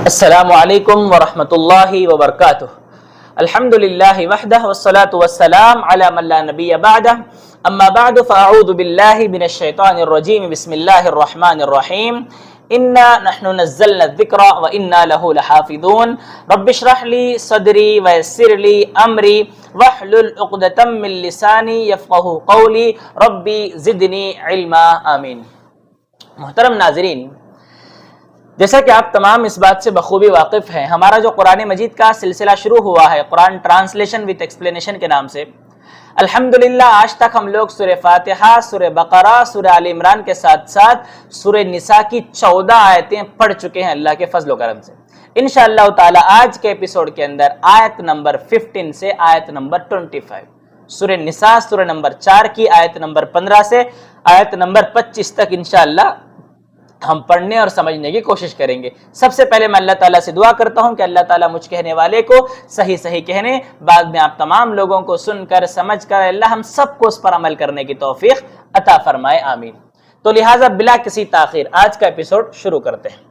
السلام علیکم ورحمۃ اللہ وبرکاتہ۔ الحمد للہ وحدہ والصلاة والسلام علی من لا نبی بعدہ، اما بعد فاعوذ باللہ من الشیطان الرجیم، بسم اللہ الرحمن الرحیم۔ انا نحن نزلنا الذکر وانا له لحافظون، رب اشرح لی صدری ویسر لی امری واحلل عقدۃ من لسانی یفقہوا قولی، ربی زدنی علما، آمین۔ محترم ناظرین، جیسا کہ آپ تمام اس بات سے بخوبی واقف ہیں، ہمارا جو قرآن مجید کا سلسلہ شروع ہوا ہے قرآن ٹرانسلیشن وتھ ایکسپلینیشن کے نام سے، الحمدللہ آج تک ہم لوگ سورہ فاتحہ، سورہ بقرہ، سورہ آل عمران کے ساتھ ساتھ سورہ نساء کی 14 آیتیں پڑھ چکے ہیں اللہ کے فضل و کرم سے۔ انشاءاللہ تعالی آج کے ایپیسوڈ کے اندر آیت نمبر 15 سے آیت نمبر 25، سورہ نساء سورہ نمبر 4 کی آیت نمبر 15 سے آیت نمبر 25 تک انشاءاللہ ہم پڑھنے اور سمجھنے کی کوشش کریں گے۔ سب سے پہلے میں اللہ تعالیٰ سے دعا کرتا ہوں کہ اللہ تعالیٰ مجھ کہنے والے کو صحیح صحیح کہنے، بعد میں آپ تمام لوگوں کو سن کر سمجھ کر اللہ ہم سب کو اس پر عمل کرنے کی توفیق عطا فرمائے، آمین۔ تو لہٰذا بلا کسی تاخیر آج کا ایپیسوڈ شروع کرتے ہیں۔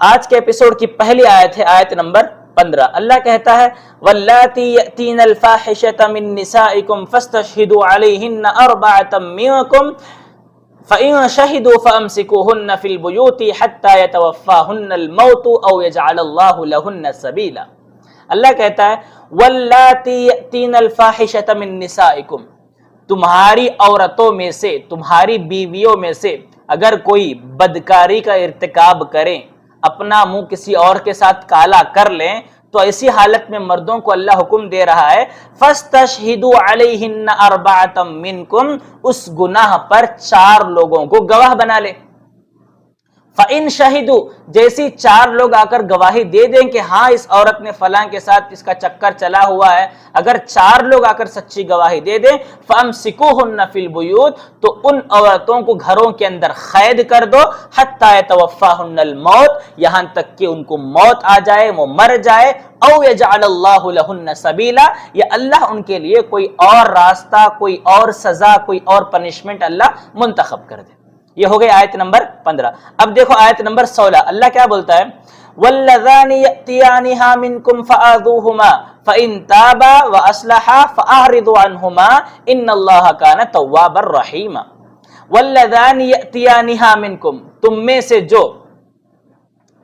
آج کے ایپیسوڈ کی پہلی آیت ہے آیت نمبر 15۔ اللہ کہتا ہے وَاللاتی یأتین الفاحشۃ من نسائکم فاستشہدوا علیہن اربعۃ منکم فَإِن شَهِدُوا فَأَمْسِكُوهُنَّ فِي الْبُيُوتِ حَتَّى يَتَوَفَّاهُنَّ الْمَوْتُ أَوْ يَجْعَلَ اللَّهُ لَهُنَّ سَبِيلًا۔ اللہ کہتا ہے وَاللَّاتِي يَأْتِينَ الْفَاحِشَةَ مِن نِّسَائِكُمْ، تمہاری عورتوں میں سے، تمہاری بیویوں میں سے اگر کوئی بدکاری کا ارتکاب کریں، اپنا منہ کسی اور کے ساتھ کالا کر لیں، تو ایسی حالت میں مردوں کو اللہ حکم دے رہا ہے فَاسْتَشْهِدُوا عَلَيْهِنَّ أَرْبَعَةً مِّنْكُمْ، اس گناہ پر 4 لوگوں کو گواہ بنا لے۔ فَإِن شَهِدُوا، جیسی 4 لوگ آ کر گواہی دے دیں کہ ہاں اس عورت نے فلاں کے ساتھ اس کا چکر چلا ہوا ہے، اگر 4 لوگ آ کر سچی گواہی دے دیں فَأَمْسِكُوهُنَّ فِي الْبُيُوتِ، تو ان عورتوں کو گھروں کے اندر قید کر دو حَتَّى يَتَوَفَّاهُنَّ الْمَوْتِ، یہاں تک کہ ان کو موت آ جائے، وہ مر جائے، او یجعل اللہ لہن سبیلا، یا اللہ ان کے لیے کوئی اور راستہ، کوئی اور سزا، کوئی اور پنشمنٹ اللہ منتخب کر دے۔ یہ ہو گئی آیت نمبر 15۔ اب دیکھو آیت نمبر 16، اللہ کیا بولتا ہے واللذان یأتیانها منکم فآذوہما فإن تابا واصلحا فأعرضوا عنہما ان اللہ کان توابا رحیما۔ واللذان یأتیانها منکم، تم میں سے جو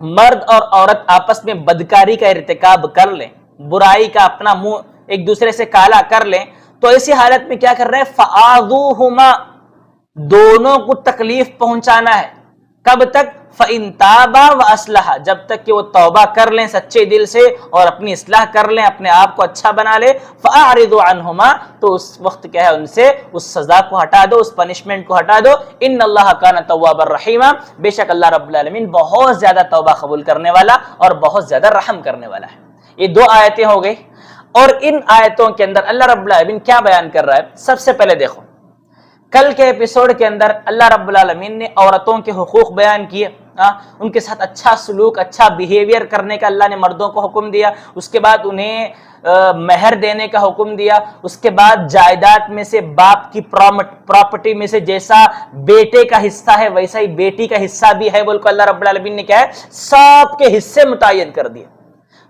مرد اور عورت آپس میں بدکاری کا ارتکاب کر لیں، برائی کا اپنا منہ ایک دوسرے سے کالا کر لیں، تو ایسی حالت میں کیا کر رہے ہیں فآذوہما، دونوں کو تکلیف پہنچانا ہے۔ کب تک؟ فَإِن تَابَا وَأَصْلَحَا، جب تک کہ وہ توبہ کر لیں سچے دل سے اور اپنی اصلاح کر لیں، اپنے آپ کو اچھا بنا لے۔ فَأَعْرِضُوا عَنْهُمَا، تو اس وقت کیا ہے ان سے اس سزا کو ہٹا دو، اس پنشمنٹ کو ہٹا دو۔ ان اللہ کان توابا رحیما، بے شک اللہ رب العالمین بہت زیادہ توبہ قبول کرنے والا اور بہت زیادہ رحم کرنے والا ہے۔ یہ 2 آیتیں ہو گئی، اور ان آیتوں کے اندر اللہ رب العالمین کیا بیان کر رہا ہے؟ سب سے پہلے دیکھو، کل کے ایپیسوڈ کے اندر اللہ رب العالمین نے عورتوں کے حقوق بیان کیے، ان کے ساتھ اچھا سلوک، اچھا بیہیویئر کرنے کا اللہ نے مردوں کو حکم دیا، اس کے بعد انہیں مہر دینے کا حکم دیا، اس کے بعد جائیداد میں سے باپ کی پراپرٹی میں سے جیسا بیٹے کا حصہ ہے ویسا ہی بیٹی کا حصہ بھی ہے بول کر اللہ رب العالمین نے کیا ہے سب کے حصے متعین کر دیے۔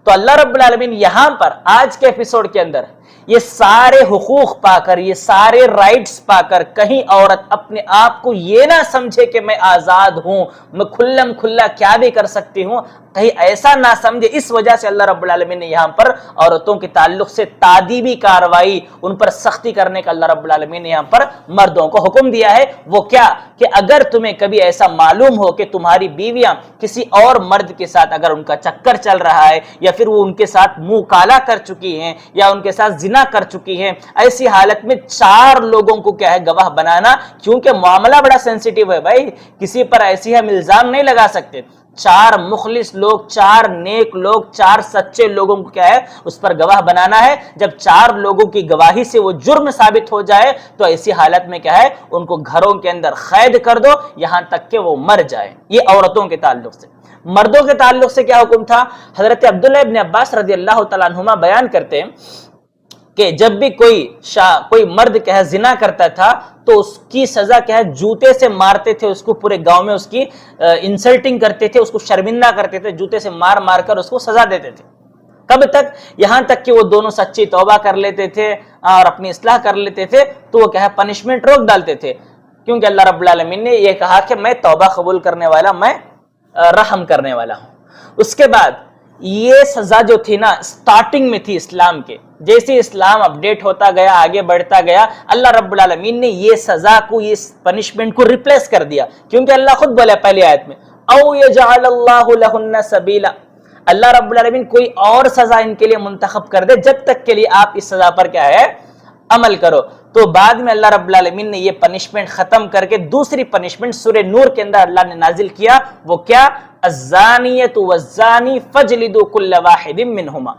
تو اللہ رب العالمین یہاں پر آج کے ایپیسوڈ کے اندر یہ سارے حقوق پا کر، یہ سارے رائٹس پا کر کہیں عورت اپنے آپ کو یہ نہ سمجھے کہ میں آزاد ہوں، میں کھلم کھلا کیا بھی کر سکتی ہوں، کہیں ایسا نہ سمجھے، اس وجہ سے اللہ رب العالمین نے یہاں پر عورتوں کے تعلق سے تادیبی کاروائی، ان پر سختی کرنے کا اللہ رب العالمین نے یہاں پر مردوں کو حکم دیا ہے۔ وہ کیا کہ اگر تمہیں کبھی ایسا معلوم ہو کہ تمہاری بیویاں کسی اور مرد کے ساتھ اگر ان کا چکر چل رہا ہے، یا پھر وہ ان کے ساتھ منہ کالا کر چکی ہیں، یا ان کے ساتھ زنا کر چکی ہیں، ایسی حالت میں 4 لوگوں کو کیا ہے گواہ بنانا، کیونکہ معاملہ بڑا سینسیٹیو ہے بھائی، کسی پر ایسی ہم الزام نہیں لگا سکتے۔ 4 مخلص لوگ، 4 نیک لوگ، 4 سچے لوگوں کو کیا ہے اس پر گواہ بنانا ہے۔ جب 4 لوگوں کی گواہی سے وہ جرم ثابت ہو جائے تو ایسی حالت میں کیا ہے ان کو گھروں کے اندر قید کر دو یہاں تک کہ وہ مر جائے۔ یہ عورتوں کے تعلق سے۔ مردوں کے تعلق سے کیا حکم تھا؟ حضرت عبداللہ ابن عباس رضی اللہ تعالیٰ عنہما بیان کرتے ہیں کہ جب بھی کوئی مرد کیا زنا کرتا تھا تو اس کی سزا کیا ہے؟ جوتے سے مارتے تھے اس کو، پورے گاؤں میں اس کی انسلٹنگ کرتے تھے، اس کو شرمندہ کرتے تھے، جوتے سے مار مار کر اس کو سزا دیتے تھے۔ کب تک؟ یہاں تک کہ وہ دونوں سچی توبہ کر لیتے تھے اور اپنی اصلاح کر لیتے تھے، تو وہ کیا ہے پنشمنٹ روک ڈالتے تھے، کیونکہ اللہ رب العالمین نے یہ کہا کہ میں توبہ قبول کرنے والا، میں رحم کرنے والا ہوں۔ اس کے بعد یہ سزا جو تھی نا سٹارٹنگ میں تھی اسلام کے، جیسے اسلام اپڈیٹ ہوتا گیا، آگے بڑھتا گیا، اللہ رب العالمین نے یہ سزا کو، یہ پنشمنٹ کو ریپلیس کر دیا، کیونکہ اللہ خود بولا پہلی آیت میں او یجعل اللہ لہن سبیلا، اللہ رب العالمین کوئی اور سزا ان کے لیے منتخب کر دے جب تک کے لیے آپ اس سزا پر کیا ہے عمل کرو۔ تو بعد میں اللہ رب العالمین نے یہ پنشمنٹ ختم کر کے دوسری پنشمنٹ سورہ نور کے اندر اللہ نے نازل کیا، وہ کیا؟ الزانیۃ والزانی فجلدوا کل واحد منہما،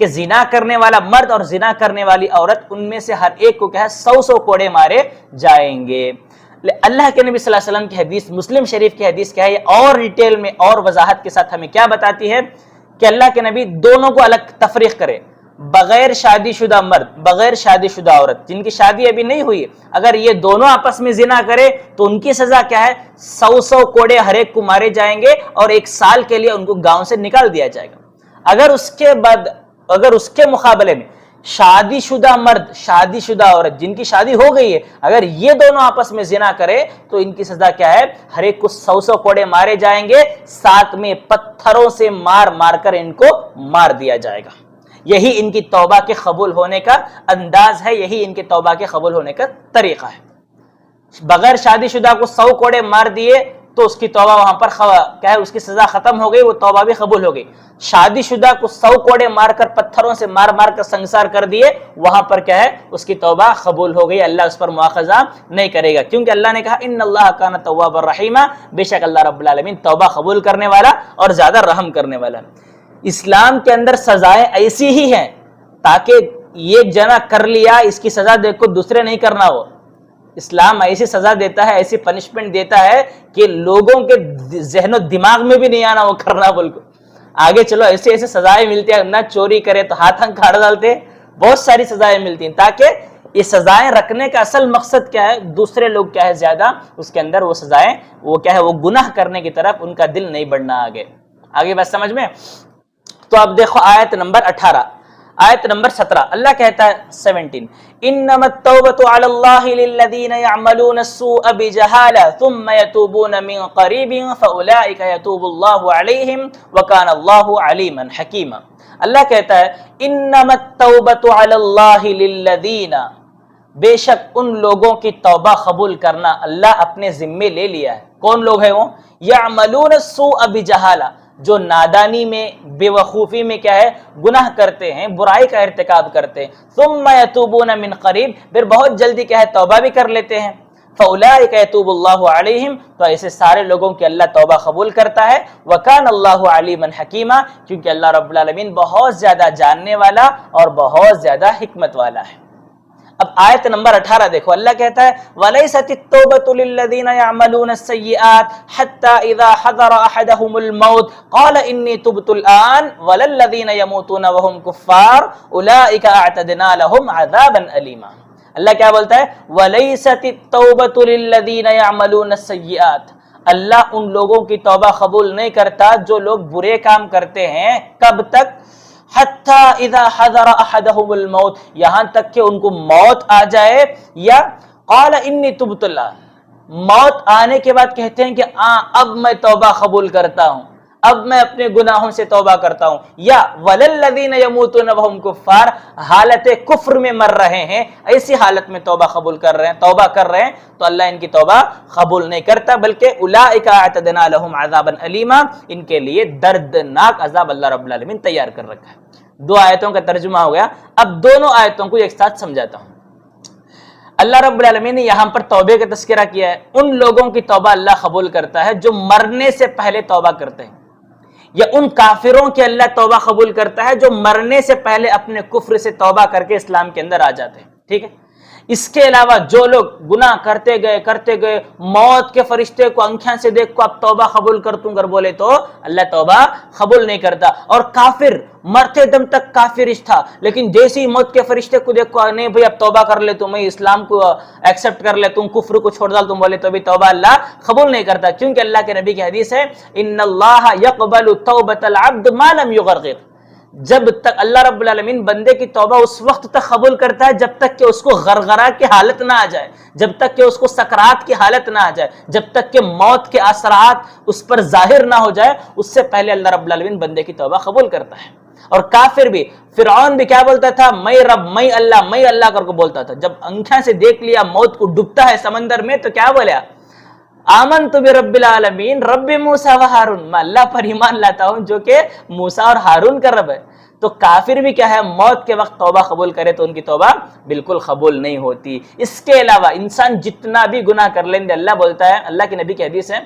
کہ زنا کرنے والا مرد اور زنا کرنے والی عورت، ان میں سے ہر ایک کو کیا ہے 100 کوڑے مارے جائیں گے۔ اللہ کے نبی صلی اللہ علیہ وسلم کی حدیث، مسلم شریف کی حدیث کیا ہے، یہ اور ڈیٹیل میں اور وضاحت کے ساتھ ہمیں کیا بتاتی ہے کہ اللہ کے نبی دونوں کو الگ تفریق کرے، بغیر شادی شدہ مرد، بغیر شادی شدہ عورت، جن کی شادی ابھی نہیں ہوئی، اگر یہ دونوں آپس میں زنا کرے تو ان کی سزا کیا ہے؟ 100 کوڑے ہر ایک کو مارے جائیں گے اور 1 سال کے لیے ان کو گاؤں سے نکال دیا جائے گا۔ اگر اس کے مقابلے میں شادی شدہ مرد، شادی شدہ عورت جن کی شادی ہو گئی ہے، اگر یہ دونوں آپس میں زنا کرے تو ان کی سزا کیا ہے؟ ہر ایک کو 100 کوڑے مارے جائیں گے، ساتھ میں پتھروں سے مار مار کر ان کو مار دیا جائے گا۔ یہی ان کی توبہ کے قبول ہونے کا انداز ہے، یہی ان کے توبہ کے قبول ہونے کا طریقہ ہے۔ بغیر شادی شدہ کو 100 کوڑے مار دیے تو اس کی توبہ وہاں پر کیا ہے؟ اس کی سزا ختم ہو گئی، وہ توبہ بھی قبول ہو گئی۔ شادی شدہ کو 100 کوڑے مار کر، پتھروں سے مار مار کر سنگسار کر دیے، وہاں پر کیا ہے؟ اس کی توبہ قبول ہو گئی، اللہ اس پر مواخذہ نہیں کرے گا، کیونکہ اللہ نے کہا ان اللہ کان توابا رحیما، بے شک اللہ رب العالمین توبہ قبول کرنے والا اور زیادہ رحم کرنے والا۔ اسلام کے اندر سزائیں ایسی ہی ہیں تاکہ ایک جنا کر لیا، اس کی سزا دیکھو دوسرے نہیں کرنا ہو۔ اسلام ایسی سزا دیتا ہے، ایسی پنشمنٹ دیتا ہے کہ لوگوں کے ذہن و دماغ میں بھی نہیں آنا وہ کرنا، بلکہ آگے چلو ایسے ایسے سزائیں ملتی ہیں، نہ چوری کرے تو ہاتھ کاٹ ڈالتے، بہت ساری سزائیں ملتی ہیں، تاکہ یہ سزائیں رکھنے کا اصل مقصد کیا ہے؟ دوسرے لوگ کیا ہے زیادہ اس کے اندر وہ سزائیں، وہ کیا ہے، وہ گناہ کرنے کی طرف ان کا دل نہیں بڑھنا۔ آگے بس سمجھ میں؟ تو اب دیکھو آیت نمبر 18، آیت نمبر 17 اللہ کہتا ہے 17 انما التوبۃ علی اللہ للذین یعملون السوء بجہالہ ثم یتوبون من قریب فاولئک یتوب اللہ علیہم وکان اللہ علیما حکیما۔ اللہ کہتا ہے انما التوبۃ علی اللہ للذین، بے شک ان لوگوں کی توبہ قبول کرنا اللہ اپنے ذمے لے لیا ہے۔ کون لوگ ہیں وہ؟ یعملون السوء بجہالہ، جو نادانی میں، بے وقوفی میں کیا ہے گناہ کرتے ہیں، برائی کا ارتکاب کرتے ہیں، ثم یتوبون من قریب، پھر بہت جلدی کیا ہے توبہ بھی کر لیتے ہیں، فاولئک یتوب اللہ علیہم، تو ایسے سارے لوگوں کی اللہ توبہ قبول کرتا ہے، وکان اللہ علیما حکیما، کیونکہ اللہ رب العالمین بہت زیادہ جاننے والا اور بہت زیادہ حکمت والا ہے۔ اب آیت نمبر 18 دیکھو، اللہ کہتا ہے وَلَيْسَتِ التَّوْبَةُ لِلَّذِينَ يَعْمَلُونَ السَّيِّئَاتِ حَتَّى إِذَا حَضَرَ أَحَدَهُمُ الْمَوْتُ قَالَ إِنِّي تُبْتُ الْآنَ وَلَا الَّذِينَ يَمُوتُونَ وَهُمْ كُفَّارٌ أُولَئِكَ أَعْتَدْنَا لَهُمْ عَذَابًا أَلِيمًا۔ اللہ کیا بولتا ہے؟ وَلَيْسَتِ التَّوْبَةُ لِلَّذِينَ يَعْمَلُونَ السَّيِّئَاتِ، اللہ ان لوگوں کی توبہ قبول نہیں کرتا جو لوگ برے کام کرتے ہیں۔ کب تک؟ حتی اذا حضر احدهم الموت، یہاں تک کہ ان کو موت آ جائے، یا قال انی تبت اللہ، موت آنے کے بعد کہتے ہیں کہ اب میں توبہ قبول کرتا ہوں، اب میں اپنے گناہوں سے توبہ کرتا ہوں، یا وللذین یموتون وہم کفار، حالت کفر میں مر رہے ہیں، ایسی حالت میں توبہ قبول کر رہے ہیں، توبہ کر رہے ہیں، تو اللہ ان کی توبہ قبول نہیں کرتا، بلکہ اولئک اعتدنا لهم عذابا الیما، ان کے لیے دردناک عذاب اللہ رب العالمین تیار کر رکھا ہے۔ 2 آیتوں کا ترجمہ ہو گیا، اب دونوں آیتوں کو ایک ساتھ سمجھاتا ہوں۔ اللہ رب العالمین نے یہاں پر توبے کا تذکرہ کیا ہے، ان لوگوں کی توبہ اللہ قبول کرتا ہے جو مرنے سے پہلے توبہ کرتے ہیں، یا ان کافروں کی اللہ توبہ قبول کرتا ہے جو مرنے سے پہلے اپنے کفر سے توبہ کر کے اسلام کے اندر آ جاتے ہیں، ٹھیک ہے؟ اس کے علاوہ جو لوگ گناہ کرتے گئے موت کے فرشتے کو آنکھیں سے دیکھ کو اب توبہ قبول کرتوں گر بولے تو اللہ توبہ قبول نہیں کرتا. اور کافر مرتے دم تک کافرش تھا، لیکن جیسی موت کے فرشتے کو دیکھ کو نہیں بھئی اب توبہ کر لے تو میں اسلام کو ایکسپٹ کر لے، تم کفر کو چھوڑ ڈال، تم بولے تو بھی توبہ اللہ قبول نہیں کرتا. کیونکہ اللہ کے نبی کی حدیث ہے ان اللہ یقبل توبۃ العبد ما لم یغرغر، جب تک اللہ رب العالمین بندے کی توبہ اس وقت تک قبول کرتا ہے جب تک کہ اس کو غرغرہ کی حالت نہ آ جائے، جب تک کہ اس کو سکرات کی حالت نہ آ جائے، جب تک کہ موت کے اثرات اس پر ظاہر نہ ہو جائے، اس سے پہلے اللہ رب العالمین بندے کی توبہ قبول کرتا ہے. اور کافر بھی، فرعون بھی کیا بولتا تھا؟ میں رب، میں اللہ کر کو بولتا تھا. جب آنکھیں سے دیکھ لیا موت کو ڈوبتا ہے سمندر میں تو کیا بولیا؟ آمنت برب العالمین رب موسیٰ و ہارون، میں اللہ پر ایمان لاتا ہوں جو کہ موسیٰ اور ہارون کا رب ہے. تو کافر بھی کیا ہے؟ موت کے وقت توبہ قبول کرے تو ان کی توبہ بالکل قبول نہیں ہوتی. اس کے علاوہ انسان جتنا بھی گناہ کر لیں گے، اللہ بولتا ہے، اللہ کے نبی کی حدیث ہے،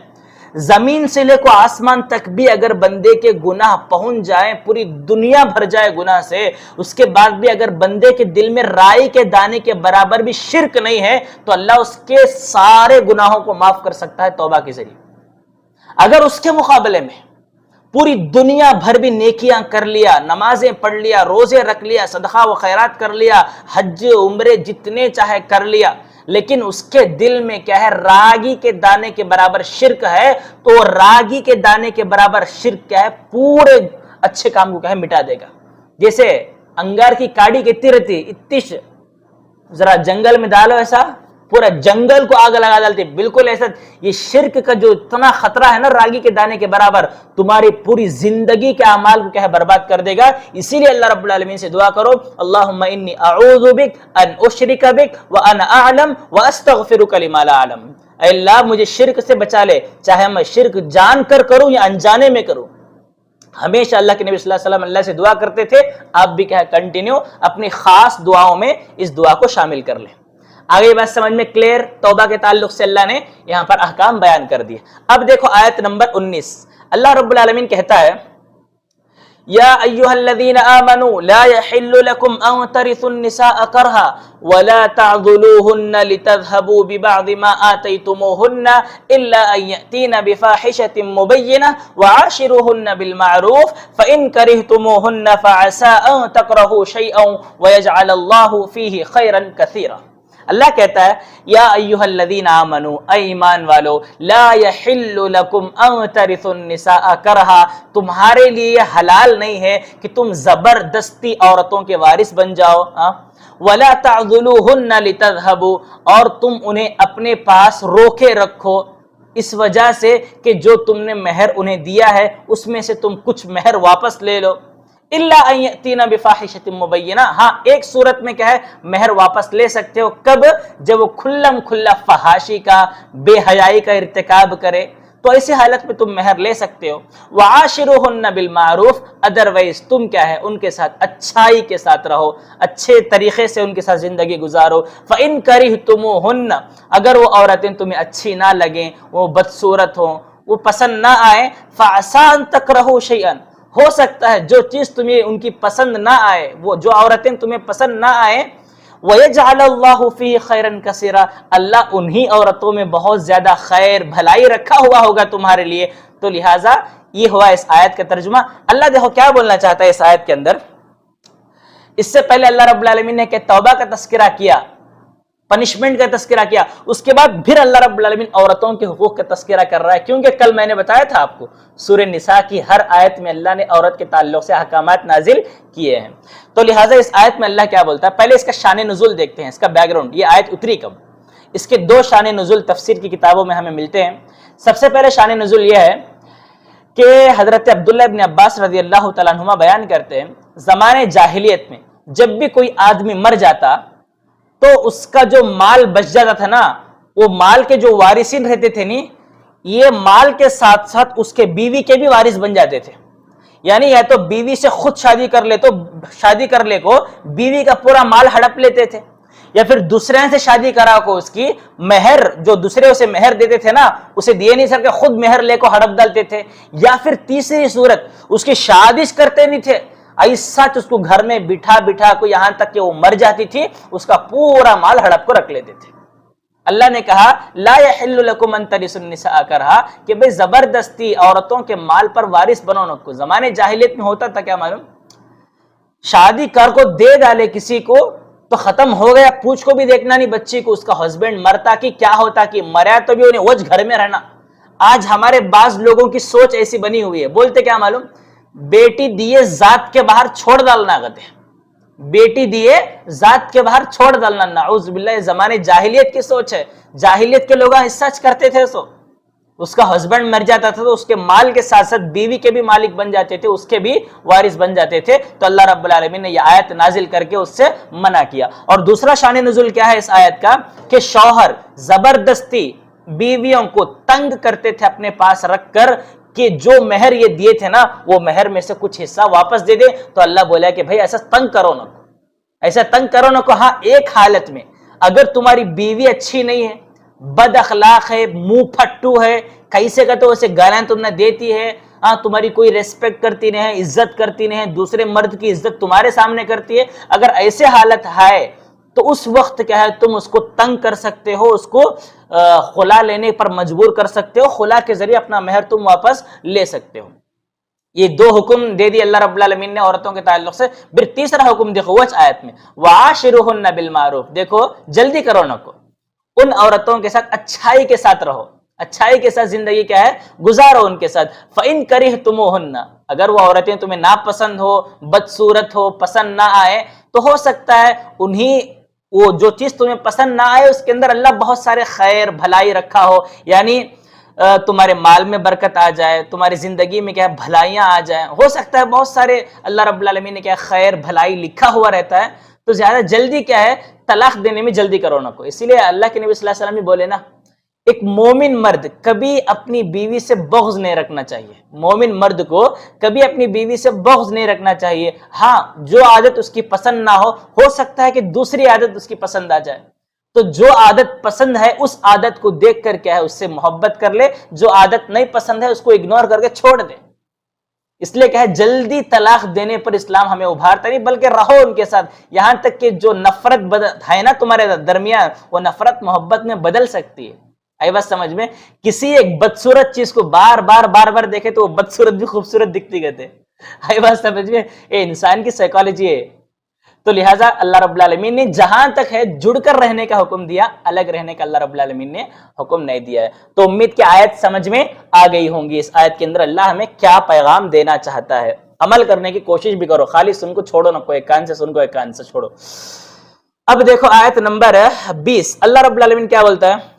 زمین سے لے کو آسمان تک بھی اگر بندے کے گناہ پہنچ جائیں، پوری دنیا بھر جائے گناہ سے، اس کے بعد بھی اگر بندے کے دل میں رائی کے دانے کے برابر بھی شرک نہیں ہے تو اللہ اس کے سارے گناہوں کو معاف کر سکتا ہے توبہ کے ذریعے. اگر اس کے مقابلے میں پوری دنیا بھر بھی نیکیاں کر لیا، نمازیں پڑھ لیا، روزے رکھ لیا، صدقہ و خیرات کر لیا، حج عمرے جتنے چاہے کر لیا، لیکن اس کے دل میں کیا ہے؟ راگی کے دانے کے برابر شرک ہے، تو راگی کے دانے کے برابر شرک کیا ہے؟ پورے اچھے کام کو کیا ہے؟ مٹا دے گا. جیسے انگار کی کاڑی کتنی رہتی، اتنی ذرا جنگل میں ڈالو ایسا پورا جنگل کو آگ لگا ڈالتے، بالکل ایسا. یہ شرک کا جو اتنا خطرہ ہے نا راگی کے دانے کے برابر، تمہاری پوری زندگی کے اعمال کو کیا ہے؟ برباد کر دے گا. اسی لیے اللہ رب العالمین سے دعا کرو، اللہم انی اعوذ بک ان اشرک بک وانا اعلم واستغفرک لما لا اعلم. اے اللہ مجھے شرک سے بچا لے، چاہے میں شرک جان کر کروں یا انجانے میں کروں. ہمیشہ اللہ کے نبی صلی اللہ علیہ وسلم اللہ سے دعا کرتے تھے. آپ بھی کیا ہے؟ کنٹینیو اپنی خاص دعاؤں میں اس دعا کو شامل کر لیں. آگے یہ بات سمجھ میں کلیئر؟ توبہ کے تعلق سے اللہ نے یہاں پر احکام بیان کر دیے. اب دیکھو آیت نمبر 19، اللہ رب العالمین کہتا ہے یا ایھا الذین آمنوا لا یحل لکم ان ترثوا النساء کرہا ولا تعضلوہن لتذہبوا ببعض ما آتیتموہن الا ان یأتین بفاحشۃ مبینہ وعاشروہن بالمعروف فإن کرہتموہن فعسى ان تکرہوا شیئا ویجعل اللہ فیہ خیرا کثیرا. اللہ کہتا ہے یا ایھا الذین آمنوا، اے ایمان والو، لا یحل لکم ان ترثوا النساء کرہا، تمہارے لیے یہ حلال نہیں ہے کہ تم زبردستی عورتوں کے وارث بن جاؤ. ولا تعضلوہن لتذہبوا، اور تم انہیں اپنے پاس روکے رکھو اس وجہ سے کہ جو تم نے مہر انہیں دیا ہے اس میں سے تم کچھ مہر واپس لے لو. الا ان یاتینا بفاحشۃ مبینہ، ہاں ایک صورت میں کیا ہے؟ مہر واپس لے سکتے ہو. کب؟ جب وہ کھلم کھلا فحاشی کا، بے حیائی کا ارتکاب کرے، تو ایسی حالت میں تم مہر لے سکتے ہو. وعاشروہن بالمعروف، ادروائز تم کیا ہے؟ ان کے ساتھ اچھائی کے ساتھ رہو، اچھے طریقے سے ان کے ساتھ زندگی گزارو. فإن کرہتموہن، اگر وہ عورتیں تمہیں اچھی نہ لگیں، وہ بدصورت ہوں، وہ پسند نہ آئیں، فعسى ان تکرہوا شیئا، ہو سکتا ہے جو چیز تمہیں ان کی پسند نہ آئے، وہ جو عورتیں تمہیں پسند نہ آئیں، وَيَجْعَلَ اللَّهُ فِيهِ خَيْرًا كَثِيرًا، اللہ انہی عورتوں میں بہت زیادہ خیر بھلائی رکھا ہوا ہوگا تمہارے لیے. تو لہٰذا یہ ہوا اس آیت کا ترجمہ. اللہ دیکھو کیا بولنا چاہتا ہے اس آیت کے اندر. اس سے پہلے اللہ رب العالمین نے کہ توبہ کا تذکرہ کیا، پنشمنٹ کا تذکرہ کیا، اس کے بعد پھر اللہ رب العالمین عورتوں کے حقوق کا تذکرہ کر رہا ہے. کیونکہ کل میں نے بتایا تھا آپ کو سورہ نساء کی ہر آیت میں اللہ نے عورت کے تعلق سے احکامات نازل کیے ہیں. تو لہٰذا اس آیت میں اللہ کیا بولتا ہے؟ پہلے اس کا شان نزول دیکھتے ہیں، اس کا بیک گراؤنڈ. یہ آیت اتری کب؟ اس کے دو شان نزول تفسیر کی کتابوں میں ہمیں ملتے ہیں. سب سے پہلے شان نزول یہ ہے کہ حضرت عبداللہ ابن عباس رضی اللہ تعالیٰ عنہما بیان کرتے ہیں زمانے جاہلیت میں جب بھی کوئی آدمی مر جاتا تو اس کا جو مال بچ جاتا تھا نا، وہ مال کے جو وارثین رہتے تھے نہیں، یہ مال کے ساتھ ساتھ اس کے بیوی کے بھی وارث بن جاتے تھے. یعنی یا تو بیوی سے خود شادی کر لے تو شادی کر لے کو بیوی کا پورا مال ہڑپ لیتے تھے، یا پھر دوسرے سے شادی کرا کو اس کی مہر جو دوسرے اسے مہر دیتے تھے نا اسے دیے نہیں سکتے، خود مہر لے کو ہڑپ ڈالتے تھے. یا پھر تیسری صورت اس کی شادی کرتے نہیں تھے، ایسا اس کو گھر میں بٹھا بٹھا کو یہاں تک کہ وہ مر جاتی تھی، اس کا پورا مال ہڑپ کو رکھ لیتے تھے۔ اللہ نے کہا لا یحل لکم ان ترثوا النساء کرہا، کہ بھئی زبردستی عورتوں کے مال پر وارث بنو نہ کو۔ زمانے جاہلیت میں ہوتا تھا کیا معلوم، شادی کر کو دے ڈالے کسی کو تو ختم ہو گیا، پوچھ کو بھی دیکھنا نہیں بچی کو، اس کا ہسبینڈ مرتا کہ کیا ہوتا کہ مریا تو بھی انہیں وجہ گھر میں رہنا۔ آج ہمارے بعض لوگوں کی سوچ ایسی بنی ہوئی ہے، بولتے کیا معلوم، بیٹی دیے ذات کے باہر چھوڑ ڈالنا کہتے ہیں، بیٹی دیے ذات کے باہر چھوڑ ڈالنا، نعوذ باللہ، زمانے جاہلیت کی سوچ ہے۔ جاہلیت کے لوگ سچ کرتے تھے، سو اس کا ہسبینڈ مر جاتا تھا تو اس کے مال کے ساتھ ساتھ بیوی کے بھی مالک بن جاتے تھے، اس کے بھی وارث بن جاتے تھے۔ تو اللہ رب العالمین نے یہ آیت نازل کر کے اس سے منع کیا۔ اور دوسرا شان نزول کیا ہے اس آیت کا، کہ شوہر زبردستی بیویوں کو تنگ کرتے تھے اپنے پاس رکھ کر کہ جو مہر یہ دیے تھے نا وہ مہر میں سے کچھ حصہ واپس دے دے۔ تو اللہ بولا کہ بھائی ایسا تنگ کرو نہ کو، ایسا تنگ کرو نہ کو۔ ہاں ایک حالت میں، اگر تمہاری بیوی اچھی نہیں ہے، بد اخلاق ہے، منہ پھٹو ہے، کیسے کا تو اسے گالیاں تم نے دیتی ہے، ہاں تمہاری کوئی ریسپیکٹ کرتی نہیں ہے، عزت کرتی نہیں ہے، دوسرے مرد کی عزت تمہارے سامنے کرتی ہے، اگر ایسے حالت ہے تو اس وقت کیا ہے، تم اس کو تنگ کر سکتے ہو، اس کو خلا لینے پر مجبور کر سکتے ہو، خلا کے ذریعے اپنا مہر تم واپس لے سکتے ہو۔ یہ دو حکم دے دی اللہ رب العالمین نے عورتوں کے تعلق سے۔ پھر تیسرا حکم دیکھو وہ آیت میں، وعاشروہن بالمعروف، دیکھو جلدی کرو نہ کو، ان عورتوں کے ساتھ اچھائی کے ساتھ رہو، اچھائی کے ساتھ زندگی کیا ہے گزارو ان کے ساتھ۔ فَإِن كَرِهْتُمُوهُنَّ، اگر وہ عورتیں تمہیں ناپسند ہو، بدصورت ہو، پسند نہ آئے، تو ہو سکتا ہے انہیں وہ جو چیز تمہیں پسند نہ آئے اس کے اندر اللہ بہت سارے خیر بھلائی رکھا ہو، یعنی تمہارے مال میں برکت آ جائے، تمہاری زندگی میں کیا بھلائیاں آ جائیں، ہو سکتا ہے بہت سارے اللہ رب العالمین نے کیا خیر بھلائی لکھا ہوا رہتا ہے۔ تو زیادہ جلدی کیا ہے طلاق دینے میں جلدی کرو نہ کو۔ اسی لیے اللہ کے نبی صلی اللہ علیہ وسلم بھی بولے نا، ایک مومن مرد کبھی اپنی بیوی سے بغض نہیں رکھنا چاہیے، مومن مرد کو کبھی اپنی بیوی سے بغض نہیں رکھنا چاہیے۔ ہاں جو عادت اس کی پسند نہ ہو سکتا ہے کہ دوسری عادت اس کی پسند آ جائے، تو جو عادت پسند ہے اس عادت کو دیکھ کر کیا ہے اس سے محبت کر لے، جو عادت نہیں پسند ہے اس کو اگنور کر کے چھوڑ دے۔ اس لیے کہ جلدی طلاق دینے پر اسلام ہمیں ابھارتا نہیں، بلکہ رہو ان کے ساتھ، یہاں تک کہ جو نفرت ہے نا تمہارے درمیان، وہ نفرت محبت میں بدل سکتی ہے۔ آئی بات سمجھ میں؟ کسی ایک بدصورت چیز کو بار بار دیکھے تو وہ بدصورت بھی خوبصورت دکھتی کہتے ہیں۔ آئی بات سمجھ میں؟ یہ انسان کی سائیکالوجی ہے۔ تو لہٰذا اللہ رب العالمین نے جہاں تک ہے جڑ کر رہنے کا حکم دیا، الگ رہنے کا اللہ رب العالمین نے حکم نہیں دیا ہے۔ تو امید کہ آیت سمجھ میں آ گئی ہوں گی، اس آیت کے اندر اللہ ہمیں کیا پیغام دینا چاہتا ہے۔ عمل کرنے کی کوشش بھی کرو، خالی سن کو چھوڑو نہ، کوئی ایک کان سے سن کو ایک کان سے چھوڑو۔ اب دیکھو آیت نمبر 20، اللہ رب العالمین کیا بولتا ہے،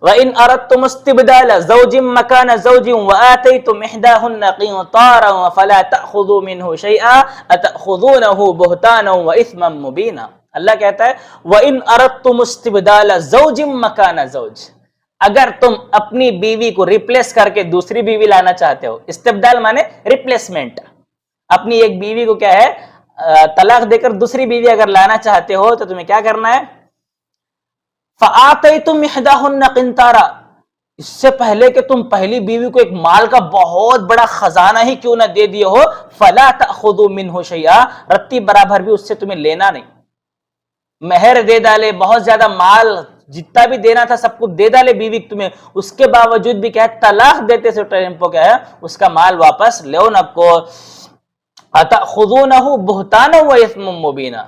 وَإِنْ أَرَدْتُمُ اسْتِبْدَالَ زَوْجٍ مَّكَانَ زَوْجٍ وَآتَيْتُمْ إِحْدَاهُنَّ قِنطَارًا فَلَا تَأْخُذُوا مِنْهُ شَيْئًا أَتَأْخُذُونَهُ بُهْتَانًا وَإِثْمًا مُّبِينًا۔ اللہ کہتا ہے وَإِنْ أَرَدْتُمُ اسْتِبْدَالَ زَوْجٍ مَّكَانَ زَوْجٍ، اگر تم اپنی بیوی کو ریپلیس کر کے دوسری بیوی لانا چاہتے ہو، استبدال مانے ریپلیسمنٹ، اپنی ایک بیوی کو کیا ہے طلاق دے کر دوسری بیوی اگر لانا چاہتے ہو تو تمہیں کیا کرنا ہے، فَآتَيْتُمْ إِحْدَاهُنَّ قِنطَارًا، اس سے پہلے کہ تم پہلی بیوی کو ایک مال کا بہت بڑا خزانہ ہی کیوں نہ دے دیے ہو، فَلَا تَأْخُذُوا مِنْهُ شَيْئًا، رتی برابر بھی اس سے تمہیں لینا نہیں۔ مہر دے ڈالے، بہت زیادہ مال جتنا بھی دینا تھا سب کو دے ڈالے بیوی تمہیں، اس کے باوجود بھی کیا ہے طلاق دیتے سے ٹائم پہ کیا ہے اس کا مال واپس لو نہ کو۔ أَتَأْخُذُونَهُ بُهْتَانًا وَإِثْمًا مُّبِينًا،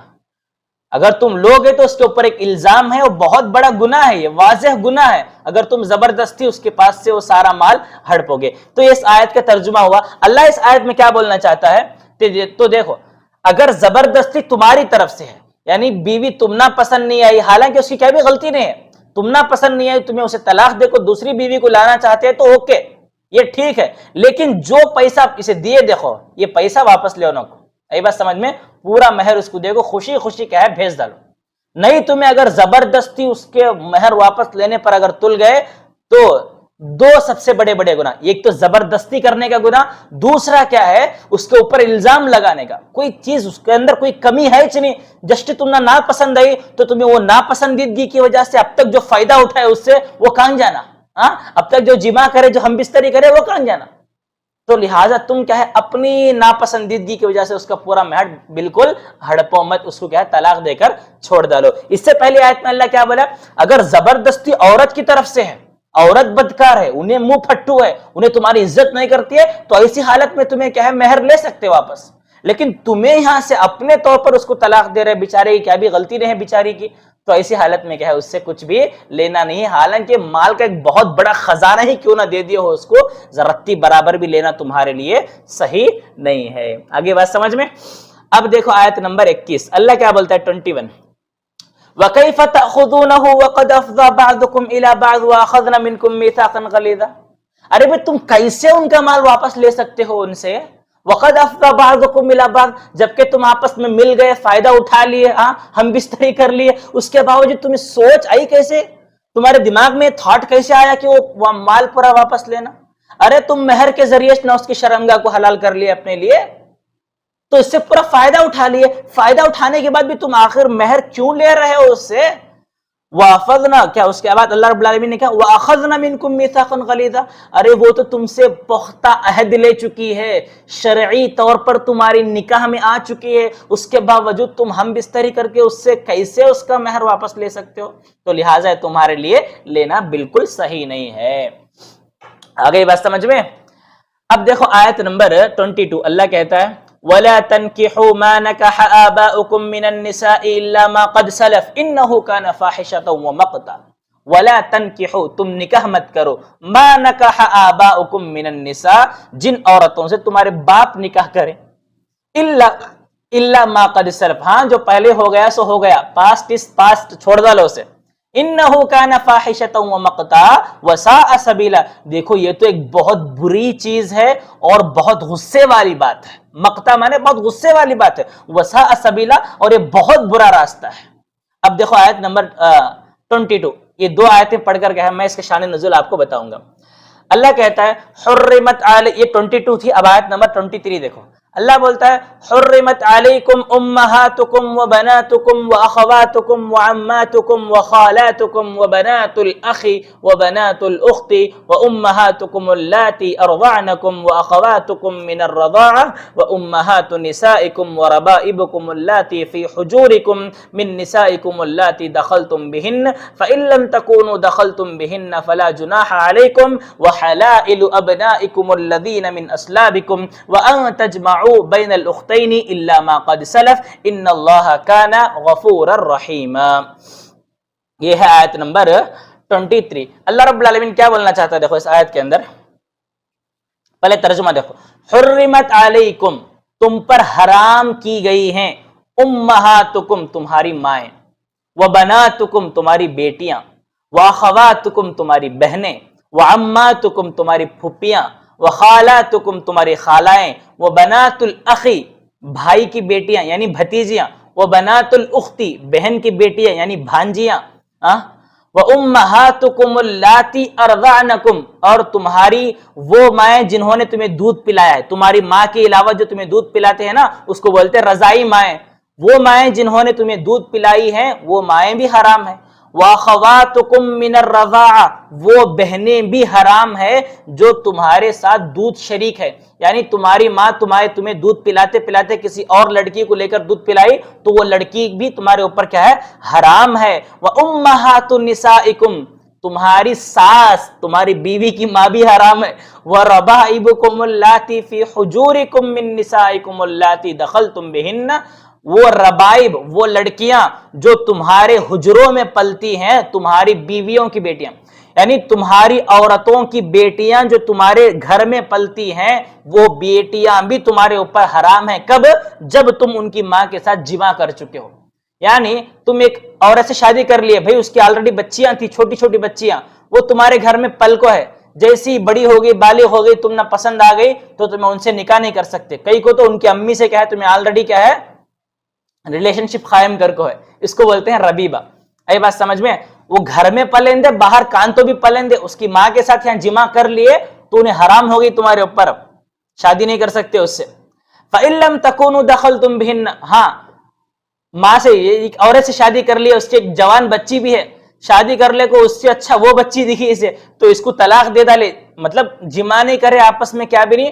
اگر تم لوگ تو اس کے اوپر ایک الزام ہے، وہ بہت بڑا گناہ ہے، یہ واضح گناہ ہے اگر تم زبردستی اس کے پاس سے وہ سارا مال ہڑپو گے۔ تو یہ اس آیت کا ترجمہ ہوا۔ اللہ اس آیت میں کیا بولنا چاہتا ہے، تو دیکھو اگر زبردستی تمہاری طرف سے ہے، یعنی بیوی تم نہ پسند نہیں آئی، حالانکہ اس کی کیا بھی غلطی نہیں ہے، تم نہ پسند نہیں آئی، تمہیں اسے طلاق دے کو دوسری بیوی کو لانا چاہتے ہیں تو اوکے، یہ ٹھیک ہے، لیکن جو پیسہ اسے دیے دیکھو یہ پیسہ واپس لے کو، ای بات سمجھ میں، پورا مہر اس کو دے کو، خوشی خوشی کیا ہے بھیج ڈالو۔ نہیں تمہیں اگر زبردستی اس کے مہر واپس لینے پر اگر تل گئے تو دو سب سے بڑے بڑے گناہ، ایک تو زبردستی کرنے کا گناہ، دوسرا کیا ہے اس کے اوپر الزام لگانے کا، کوئی چیز اس کے اندر کوئی کمی ہے چ نہیں، جسٹ تم نہ ناپسند آئی تو تمہیں وہ ناپسندیدگی کی وجہ سے اب تک جو فائدہ اٹھائے اس سے وہ کہاں جانا، اب تک جو جمع کرے جو ہم بستری کرے وہ کہاں جانا۔ تو لہٰذا تم کیا ہے اپنی ناپسندیدگی کی وجہ سے اس کا پورا مہر بالکل ہڑپو مت، اس کو کیا ہے طلاق دے کر چھوڑ ڈالو۔ اس سے پہلے آیت میں اللہ کیا بولا، اگر زبردستی عورت کی طرف سے ہے، عورت بدکار ہے، انہیں منہ پھٹو ہے، انہیں تمہاری عزت نہیں کرتی ہے، تو ایسی حالت میں تمہیں کیا ہے مہر لے سکتے واپس، لیکن تمہیں یہاں سے اپنے طور پر اس کو طلاق دے رہے، بیچارے کی کیا بھی غلطی نہیں ہے بیچاری کی، تو ایسی حالت میں کیا ہے اس سے کچھ بھی لینا نہیں ہے، حالانکہ مال کا ایک بہت بڑا خزانہ ہی کیوں نہ دے دیا ہو، اس کو رتی برابر بھی لینا تمہارے لیے صحیح نہیں ہے۔ آگے بات سمجھ میں؟ اب دیکھو آیت نمبر 21، اللہ کیا بولتا ہے 21، وَكَيْفَ تَأْخُذُونَهُ وَقَدْ أَفْضَىٰ بَعْضُكُمْ إِلَىٰ بَعْضٍ وَأَخَذْنَ مِنْكُمْ مِيثَاقًا غَلِيظًا۔ ارے بھئی تم کیسے ان کا مال واپس لے سکتے ہو ان سے؟ وَقَدْ أَفْضَىٰ بَعْضُكُمْ إِلَىٰ بَعْضٍ، جبکہ تم آپس میں مل گئے، فائدہ اٹھا لیے، ہم بستری کر لیے، اس کے باوجود تمہیں سوچ آئی کیسے، تمہارے دماغ میں تھاٹ کیسے آیا کہ وہ مال پورا واپس لینا؟ ارے تم مہر کے ذریعے نہ اس کی شرمگاہ کو حلال کر لیے اپنے لیے، تو اس سے پورا فائدہ اٹھا لیے، فائدہ اٹھانے کے بعد بھی تم آخر مہر کیوں لے رہے ہو اس سے؟ وَأَخَذْنَا، کیا اس کے بعد اللہ رب العالمین نے کہا وَأَخَذْنَا مِنْكُمْ مِيثَاقًا غَلِيظًا، ارے وہ تو تم سے پختہ عہد لے چکی ہے، شرعی طور پر تمہاری نکاح میں آ چکی ہے، اس کے باوجود تم ہم بستری کر کے اس سے کیسے اس کا مہر واپس لے سکتے ہو؟ تو لہٰذا تمہارے لیے لینا بالکل صحیح نہیں ہے۔ آگے بات سمجھ میں؟ اب دیکھو آیت نمبر 22، اللہ کہتا ہے وَلَا تَنْكِحُوا مَا نَكَحَ آبَاؤُكُم مِّنَ النِّسَاءِ إِلَّا مَا قَدْ سَلَفَ إِنَّهُ كَانَ فَاحِشَةً وَمَقْتًا۔ وَلَا تَنْكِحُوا، تم نکاح مت کرو، مَا نَكَحَ آبَاؤُكُم مِّنَ النِّسَاءِ، جن عورتوں سے تمہارے باپ نکاح کریں، إِلَّا مَا قَدْ سَلَفَ، ہاں جو پہلے ہو گیا سو ہو گیا، پاسٹ از پاسٹ، چھوڑ ڈالو اسے۔ إِنَّهُ كَانَ فَاحِشَةً وَمَقْتًا وَسَاءَ سَبِيلًا، دیکھو یہ تو ایک بہت بری چیز ہے اور بہت غصے والی بات ہے، مقتا مانے بہت غصے والی بات ہے، وَسَاءَ سَبِيلًا، اور یہ بہت برا راستہ ہے۔ اب دیکھو آیت نمبر 22، یہ دو آیتیں پڑھ کر گئے، میں اس کے شان نزول آپ کو بتاؤں گا۔ اللہ کہتا ہے حرمت علی، یہ 22 تھی، اب آیت نمبر 23 دیکھو، اللہ بولتا ہے حرمت علیکم امہاتکم وبناتکم واخواتکم وعماتکم وخالاتکم وبنات الاخ وبنات الاخت وامہاتکم اللاتی ارضعنکم واخواتکم من الرضاعہ وامہات نسائکم وربائبکم اللاتی فی حجورکم من نسائکم اللاتی دخلتم بہن فإن لم تکونوا دخلتم بہن فلا جناح علیکم وحلائل ابنائکم الذین من اسلابکم وان تجمعوا بین الاختین الا ما قد سلف ان اللہ کان غفورا رحیما۔ یہ ہے آیت نمبر 23۔ اللہ رب العالمین کیا بولنا چاہتا ہے دیکھو اس آیت کے اندر، پہلے ترجمہ دیکھو، حرمت علیکم، تم پر حرام کی گئی ہیں، امہاتکم تمہاری مائیں، وبناتکم تمہاری بیٹیاں، واخواتکم تمہاری بہنیں، وعماتکم تمہاری پھپھیاں، وخالاتکم تمہاری خالائیں، وبنات الاخی بھائی کی بیٹیاں یعنی بھتیجیاں، وبنات الاختی بہن کی بیٹیاں یعنی بھانجیاں، وامہاتکم اللاتی ارضعنکم، اور تمہاری وہ مائیں جنہوں نے تمہیں دودھ پلایا ہے، تمہاری ماں کے علاوہ جو تمہیں دودھ پلاتے ہیں نا اس کو بولتے ہیں رضائی مائیں، وہ مائیں جنہوں نے تمہیں دودھ پلائی ہیں وہ مائیں بھی حرام ہیں، وَأَخَوَاتُكُم مِّنَ الرَّضَاعَةِ، وہ بہنیں بھی حرام ہے جو تمہارے ساتھ دودھ شریک ہے، یعنی تمہاری ماں تمہیں دودھ پلاتے پلاتے کسی اور لڑکی کو لے کر دودھ پلائی تو وہ لڑکی بھی تمہارے اوپر کیا ہے حرام ہے۔ وَأُمَّهَاتُ نِسَائِكُمْ، تمہاری ساس تمہاری بیوی کی ماں بھی حرام ہے، وَرَبَائِبُكُمُ اللَّاتِي فِي حُجُورِكُم مِّن نِّسَائِكُمُ اللَّاتِي دَخَلْتُم بِهِنَّ، وہ ربائب وہ لڑکیاں جو تمہارے حجروں میں پلتی ہیں، تمہاری بیویوں کی بیٹیاں، یعنی تمہاری عورتوں کی بیٹیاں جو تمہارے گھر میں پلتی ہیں وہ بیٹیاں بھی تمہارے اوپر حرام ہیں۔ کب؟ جب تم ان کی ماں کے ساتھ جمع کر چکے ہو، یعنی تم ایک عورت سے شادی کر لیے، بھئی اس کی آلریڈی بچیاں تھی، چھوٹی چھوٹی بچیاں، وہ تمہارے گھر میں پل کو ہے، جیسی بڑی ہو گئی بالغ ہو گئی تم نہ پسند آ گئی تو تمہیں ان سے نکاح نہیں کر سکتے۔ کئی کو تو ان کی امی سے کیا ہے تمہیں آلریڈی کیا ہے ریلیشن شپ قائم کر کو ہے، اس کو بولتے ہیں ربیبہ۔ اے بات سمجھ میں؟ وہ گھر میں پلندے باہر کانتوں بھی پلندے، اس کی ماں کے ساتھ یہاں جمع کر لیے تو انہیں حرام ہو گئی تمہارے اوپر، شادی نہیں کر سکتے اس سے۔ فَإِن لَمْ تَكُونُوا دَخَلْتُمْ بِهِنَّ، ہاں ماں سے ایک عورت سے شادی کر لی، اس کی ایک جوان بچی بھی ہے، شادی کر لے کو اس سے اچھا وہ بچی دکھی اسے تو اس کو طلاق دے ڈالے، مطلب جمع نہیں کرے آپس میں کیا بھی نہیں،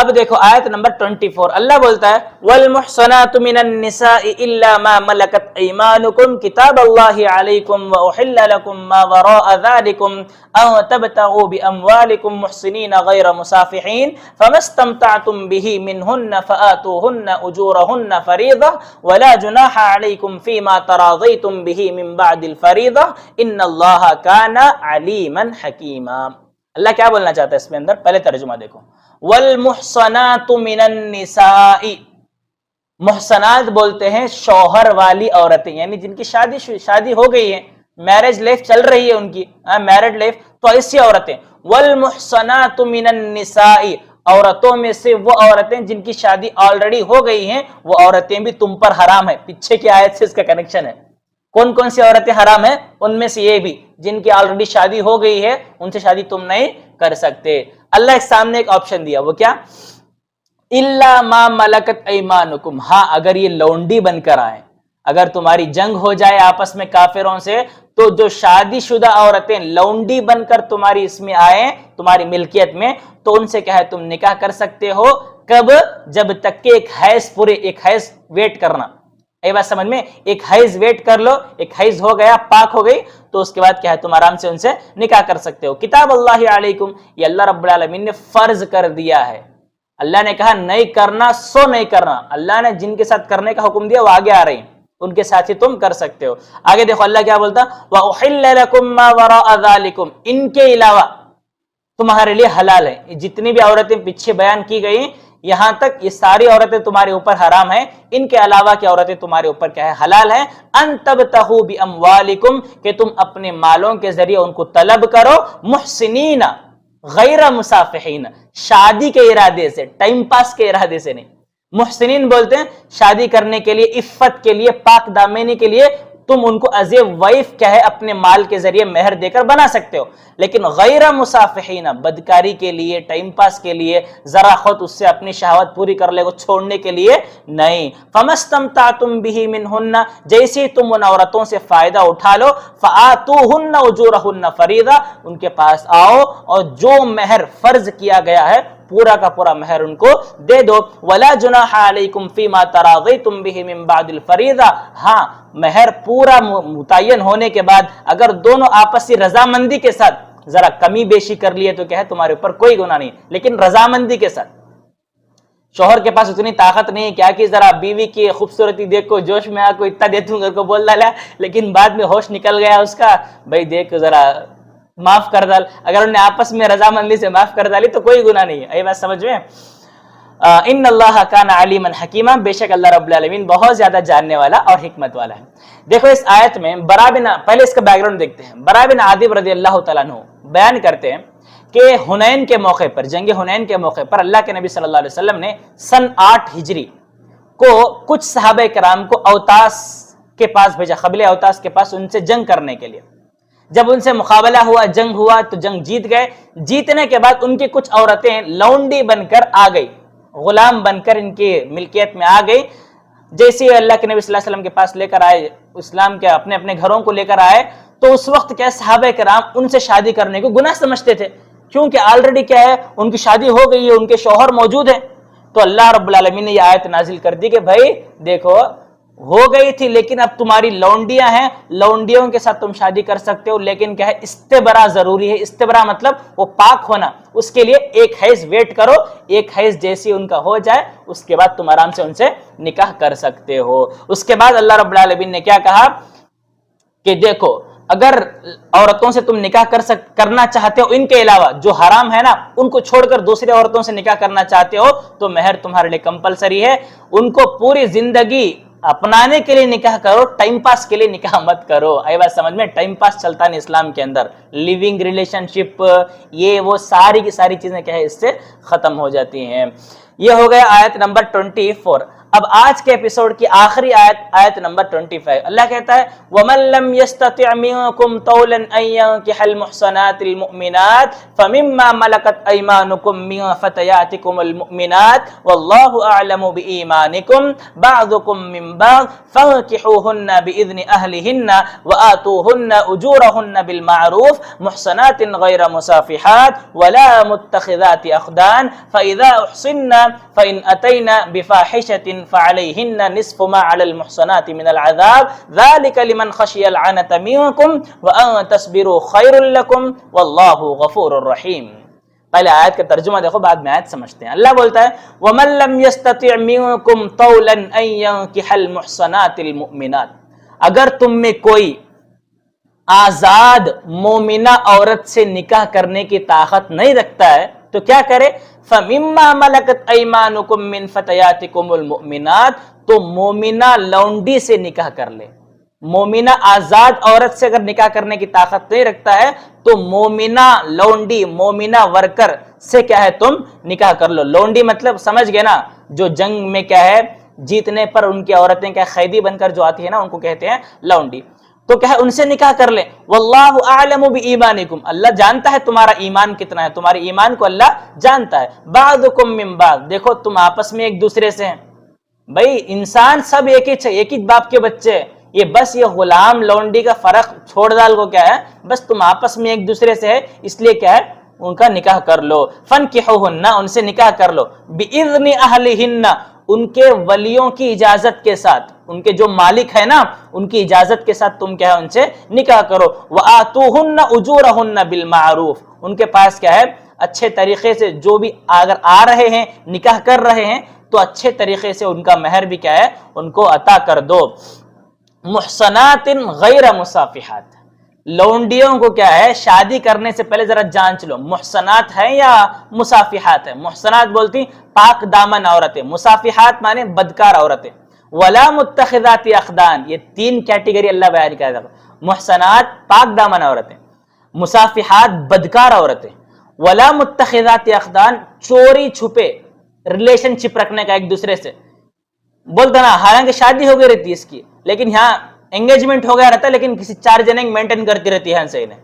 اب دیکھو آیت نمبر 24، اللہ بولتا ہے والمحصنات من النساء الا ما ملكت ايمانكم كتاب الله عليكم واحل لكم ما وراء ذلكم ان تبتغوا باموالكم محصنين غير مسافحين فما استمتعتم به منهن فآتوهن اجورهن فريضة ولا جناح عليكم فيما تراضيتم به من بعد الفريضة ان الله كان عليما حكيما۔ اللہ کیا بولنا چاہتا ہے اس میں اندر؟ پہلے ترجمہ دیکھو، والمحصنات من النساء، محصنات بولتے ہیں شوہر والی عورتیں، یعنی جن کی شادی ہو گئی ہے، میرج لائف چل رہی ہے ان کی، میرڈ لائف، تو ایسی عورتیں۔ والمحصنات من النساء، عورتوں میں سے وہ عورتیں جن کی شادی آلریڈی ہو گئی ہیں، وہ عورتیں بھی تم پر حرام ہے۔ پیچھے کی آیت سے اس کا کنیکشن ہے، کون کون سی عورتیں حرام ہیں؟ ان میں سے یہ بھی جن کی آلریڈی شادی ہو گئی ہے، ان سے شادی تم نہیں کر سکتے۔ اللہ کے سامنے ایک آپشن دیا، وہ کیا؟ الا ما ملکت ایمانکم، ہاں اگر یہ لونڈی بن کر آئے، اگر تمہاری جنگ ہو جائے آپس میں کافروں سے، تو جو شادی شدہ عورتیں لونڈی بن کر تمہاری اس میں آئیں، تمہاری ملکیت میں، تو ان سے کیا ہے تم نکاح کر سکتے ہو۔ کب؟ جب تک کہ ایک حیض ویٹ کرنا، اے بات سمجھ میں، ایک حیض ویٹ کر لو، ایک حیض ہو گیا، پاک ہو گئی، تو اس کے بعد کیا ہے تم آرام سے ان سے نکاح کر سکتے ہو۔ کتاب اللہ علیکم، یہ اللہ رب العالمین نے فرض کر دیا ہے۔ اللہ نے کہا نہیں کرنا سو نہیں کرنا، اللہ نے جن کے ساتھ کرنے کا حکم دیا وہ آگے آ رہے ہیں، ان کے ساتھ ہی تم کر سکتے ہو۔ آگے دیکھو اللہ کیا بولتا، وَأُحِلَّ لَكُم مَّا وَرَاءَ ذَلِكُم، ان کے علاوہ تمہارے لیے حلال ہے۔ جتنی بھی عورتیں پیچھے بیان کی گئی یہاں تک، یہ ساری عورتیں تمہارے اوپر حرام ہیں، ان کے علاوہ کی عورتیں تمہارے اوپر کیا ہے؟ حلال ہیں۔ ان تبتغوا باموالکم، کہ تم اپنے مالوں کے ذریعے ان کو طلب کرو، محسنین غیر مسافحین، شادی کے ارادے سے، ٹائم پاس کے ارادے سے نہیں۔ محسنین بولتے ہیں شادی کرنے کے لیے، عفت کے لیے، پاک دامنی کے لیے تم ان کو ایز اے وائف کیا ہے اپنے مال کے ذریعے مہر دے کر بنا سکتے ہو، لیکن غیر مسافحین، بدکاری کے لیے، ٹائم پاس کے لیے، ذرا خود اس سے اپنی شہوت پوری کر لے کو چھوڑنے کے لیے نہیں۔ فمستمتعتم به منہن، جیسے تم ان عورتوں سے فائدہ اٹھا لو، فآتوہن اجورہن فریضہ، ان کے پاس آؤ اور جو مہر فرض کیا گیا ہے پورا کا پورا مہر ان کو دے دو۔ ولا جناح علیکم فیما تراضیتم به من بعد الفریضہ، ہاں مہر پورا متعین ہونے کے بعد اگر دونوں آپسی رضامندی کے ساتھ ذرا کمی بیشی کر لیے تو کیا ہے تمہارے اوپر کوئی گناہ نہیں، لیکن رضامندی کے ساتھ۔ شوہر کے پاس اتنی طاقت نہیں کیا کہ ذرا بیوی کی خوبصورتی دیکھ کو جوش میں آ کو اتنا دے دوں گھر کو بول ڈالا، لیکن بعد میں ہوش نکل گیا اس کا، بھائی دیکھ ذرا معاف کر ڈال، اگر انہوں نے آپس میں رضامندی سے معاف کر ڈالی تو کوئی گناہ نہیں ہے۔ یہ بات سمجھ میں؟ ان اللہ کان علیما حکیما، بے شک اللہ رب العالمین بہت زیادہ جاننے والا اور حکمت والا ہے۔ دیکھو اس آیت میں پہلے اس کا بیک گراؤنڈ دیکھتے ہیں۔ برا بن عازب رضی اللہ تعالیٰ عنہ بیان کرتے ہیں کہ حنین کے موقع پر، جنگ حنین کے موقع پر اللہ کے نبی صلی اللہ علیہ وسلم نے سن 8 ہجری کو کچھ صحابہ کرام کو اوتاس کے پاس بھیجا، قبیلہ اوتاس کے پاس، ان سے جنگ کرنے کے لیے۔ جب ان سے مقابلہ ہوا، جنگ ہوا تو جنگ جیت گئے۔ جیتنے کے بعد ان کی کچھ عورتیں لونڈی بن کر آ گئی، غلام بن کر ان کی ملکیت میں آ گئی۔ جیسے اللہ کے نبی صلی اللہ علیہ وسلم کے پاس لے کر آئے، اسلام کے اپنے اپنے گھروں کو لے کر آئے، تو اس وقت کیا صحابہ کرام ان سے شادی کرنے کو گناہ سمجھتے تھے، کیونکہ آلریڈی کیا ہے ان کی شادی ہو گئی ہے، ان کے شوہر موجود ہیں۔ تو اللہ رب العالمین نے یہ آیت نازل کر دی کہ بھائی دیکھو ہو گئی تھی لیکن اب تمہاری لونڈیاں ہیں، لونڈیوں کے ساتھ تم شادی کر سکتے ہو، لیکن کیا ہے استبراء ضروری ہے۔ استبراء مطلب وہ پاک ہونا، اس کے لیے ایک حیض ویٹ کرو، ایک حیض جیسی ان کا ہو جائے اس کے بعد تم آرام سے ان سے نکاح کر سکتے ہو۔ اس کے بعد اللہ رب العالمین نے کیا کہا کہ دیکھو اگر عورتوں سے تم نکاح کرنا چاہتے ہو، ان کے علاوہ جو حرام ہے نا ان کو چھوڑ کر دوسری عورتوں سے نکاح کرنا چاہتے ہو تو مہر تمہارے لیے کمپلسری ہے۔ ان کو پوری زندگی اپنانے کے لیے نکاح کرو، ٹائم پاس کے لیے نکاح مت کرو۔ اے بات سمجھ میں؟ ٹائم پاس چلتا نہیں اسلام کے اندر، لیونگ ریلیشن شپ یہ وہ ساری کی ساری چیزیں کیا ہے اس سے ختم ہو جاتی ہیں۔ یہ ہو گیا آیت نمبر 24۔ اب آج کے ایپیسوڈ کی آخری آیت، آیت نمبر 25، اللہ کہتا ہے وَمَن لَّمْ يَسْتَطِعْ مِنكُمْ طَوْلًا أَن يَنكِحَ الْمُحْصَنَاتِ الْمُؤْمِنَاتِ فَمِمَّا مَلَكَتْ أَيْمَانُكُم مِّن فَتَيَاتِكُمُ الْمُؤْمِنَاتِ وَاللَّهُ أَعْلَمُ بِإِيمَانِكُم بَعْضُكُم مِّن بَعْضٍ فَانكِحُوهُنَّ بِإِذْنِ أَهْلِهِنَّ وَآتُوهُنَّ أُجُورَهُنَّ بِالْمَعْرُوفِ مُحْصَنَاتٍ غَيْرَ مُسَافِحَاتٍ وَلَا مُتَّخِذَاتِ أَخْدَانٍ فَإِذَا أُحْصِنَّ فَإِنْ أَتَيْنَ بِفَاحِشَةٍ فَعَلَيْهِنَّ نِصْفُ مَا عَلَى الْمُحْصَنَاتِ مِنَ الْعَذَابِ ذَلِكَ لِمَنْ خَشِيَ الْعَنَتَ مِنكُمْ وَأَن تَصْبِرُوا خَيْرٌ لَكُمْ وَاللَّهُ غَفُورٌ رَحِيمٌ۔ پہلے آیت کا ترجمہ دیکھو، بعد میں آیت سمجھتے ہیں۔ اللہ بولتا ہے وَمَن لَّمْ يَسْتَطِعْ مِنكُمْ طَوْلًا أَن يَنكِحَ الْمُحْصَنَاتِ الْمُؤْمِنَاتِ، اگر تم میں کوئی آزاد مومنہ عورت سے نکاح کرنے کی طاقت نہیں رکھتا ہے تو کیا کرے؟ فَمِمَّا مَلَكَتْ أَيْمَانُكُم مِّن فَتَيَاتِكُمُ الْمُؤْمِنَاتِ، تو مومنہ لونڈی سے نکاح کر لے۔ مومنہ آزاد عورت سے اگر نکاح کرنے کی طاقت نہیں رکھتا ہے تو مومنہ لونڈی، مومنہ ورکر سے کیا ہے تم نکاح کر لو۔ لونڈی مطلب سمجھ گئے نا، جو جنگ میں کیا ہے جیتنے پر ان کی عورتیں کیا قیدی بن کر جو آتی ہے نا، ان کو کہتے ہیں لونڈی۔ تو کیا ہے ان سے نکاح کر لیں۔ واللہ اعلم بایمانکم، اللہ جانتا ہے تمہارا ایمان کتنا ہے، تمہارے ایمان کو اللہ جانتا ہے۔ بعضکم من بعض، دیکھو تم آپس میں ایک دوسرے سے ہیں، بھائی انسان سب ایک ہی باپ کے بچے ہیں، یہ بس یہ غلام لونڈی کا فرق چھوڑ ڈال کو کیا ہے، بس تم آپس میں ایک دوسرے سے ہے، اس لیے کیا ہے ان کا نکاح کر لو۔ فنکحوہن، ان سے نکاح کر لو، باذن اہلہن، ان کے ولیوں کی اجازت کے ساتھ، ان کے جو مالک ہے نا ان کی اجازت کے ساتھ تم کیا ہے ان سے نکاح کرو۔ وآتوہن اجورہن بالمعروف، ان کے پاس کیا ہے اچھے طریقے سے، جو بھی اگر آ رہے ہیں نکاح کر رہے ہیں تو اچھے طریقے سے ان کا مہر بھی کیا ہے ان کو عطا کر دو۔ محصنات غیر مصافحات، لونڈیوں کو کیا ہے شادی کرنے سے پہلے ذرا جانچ لو محصنات ہیں یا مصافحات ہیں۔ محصنات بولتی پاک دامن عورتیں، مصافحات مانے بدکار عورتیں۔ ولا متخذات اخدان، یہ تین کیٹیگری اللہ بیان کر رہا ہے۔ محصنات پاک دامن عورتیں، مصافحات بدکار عورتیں، ولا متخذات اخدان چوری چھپے ریلیشن شپ رکھنے کا ایک دوسرے سے، بولتا نا حالانکہ شادی ہو گئی رہتی ہے اس کی، لیکن یہاں انگیجمنٹ ہو گیا رہتا ہے لیکن کسی چار جننگ مینٹین کرتی رہتی ہے صحیح نے،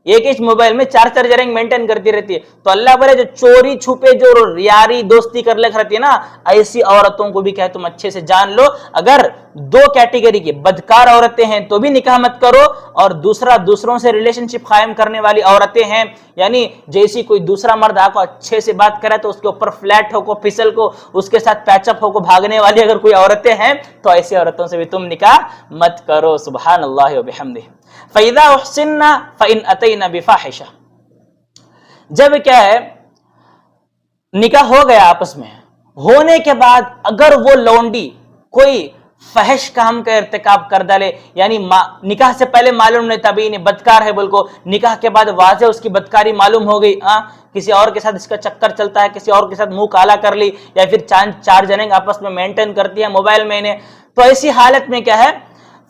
ایک ایک موبائل میں چار جننگ مینٹین کرتی رہتی ہے۔ تو اللہ بولے جو چوری چھپے جو یاری دوستی کر لے رہتی ہے نا، ایسی عورتوں کو بھی کہے تم اچھے سے جان لو۔ اگر دو کیٹیگری کی بدکار عورتیں ہیں تو بھی نکاح مت کرو، اور دوسرا دوسروں سے ریلیشن شپ قائم کرنے والی عورتیں ہیں، یعنی جیسی کوئی دوسرا مرد آپ کو اچھے سے بات کرے تو اس کے اوپر فلیٹ ہو کو پھسل کو اس کے ساتھ پیچ اپ ہو کو بھاگنے والی اگر کوئی عورتیں ہیں تو ایسی عورتوں سے بھی تم نکاح مت کرو۔ سبحان اللہ و بحمدہ۔ فَإِذَا أُحْصِنَّ فَإِنْ أَتَيْنَ بِفَاحِشَةٍ، جب کیا ہے نکاح ہو گیا آپس میں، ہونے کے بعد اگر وہ لونڈی کوئی فحش کام کا ارتکاب کر ڈالے، یعنی نکاح سے پہلے معلوم نہیں تھا بھی بدکار ہے بول کو، نکاح کے بعد واضح اس کی بدکاری معلوم ہو گئی، کسی اور کے ساتھ اس کا چکر چلتا ہے، کسی اور کے ساتھ منہ کالا کر لی، یا پھر چار جنیں آپس میں مینٹین کرتی ہیں موبائل میں انہیں، تو ایسی حالت میں کیا ہے